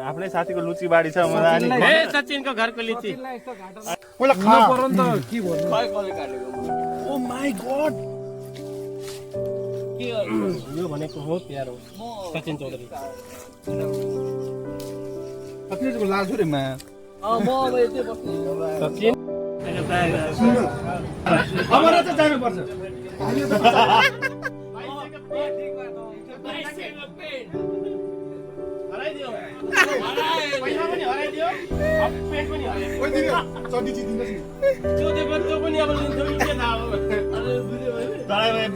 आफ्नै साथीको लुची बाडी छ सचिनको घरको लिची यो भनेको हो प्यारो सचिन चौधरी सचिनको लाल छु रे मा सचिन हमरा चाहिँ जानुपर्छ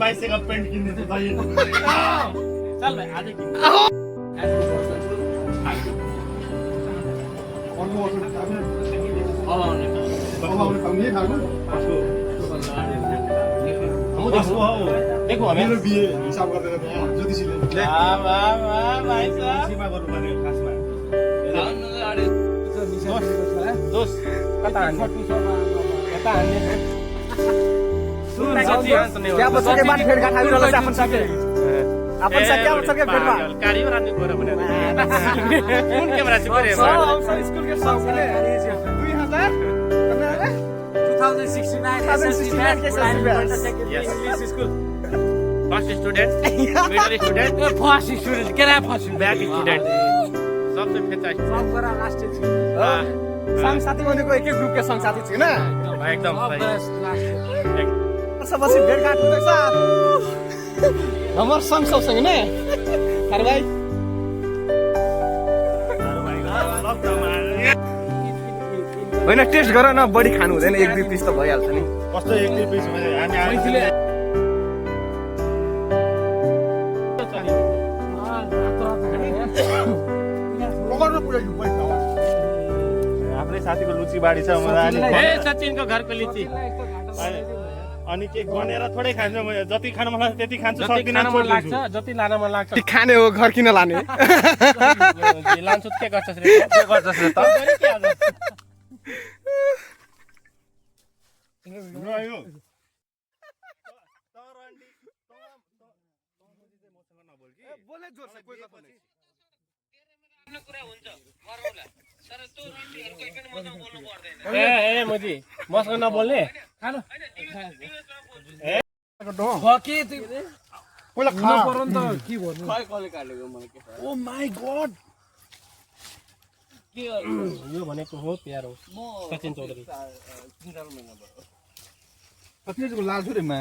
बाइसको पेन्ट किन्दैछ चल भाइ आज देखो मेरो बिहे हिसाब गर्दैन त्यहाँ ज्योतिषीले क्या बच्चा के बाद भेड़ घाट आइरहला छ अपन सके क्या बच्चा के भेड़ घाट कारियो रानी गोर भने कुन क्यामेरा चाहिँ गरे स्कुल के सब ले 2016 school first student middle student first student केरा फर्स्ट ब्याक स्टुडेन्ट सबसे फेचा सब गरा लास्ट छ संग साथी भनेको एकै ग्रुप के संग साथी छैन एकदम सही सबसे भेट घाट हुँदैछ हमर संग सबसँग ने अरे भाइ होइन टेस्ट गर न बढी खानु हुँदैन एक दुई पिस त भइहाल्छ नि कस्तो एक दुई पिस भने हामी आफ्नै साथीको लुची बाडी छ सचिनको घरको लिची अनि के गनेर थोरै खान्छ जति खान मन लाग्छ त्यति खान्छु सक्दिन मन लाग्छ जति लान मन लाग्छ खाने हो घर किन लाने लान्छु के गर्छस् रे के गर्छस् रे त ए मोजी मसँग नबोल्ने खानु ओ माई गॉड यो भनेको हो प्यारो सचिन चौधरी सचिनको लाल छु रे मा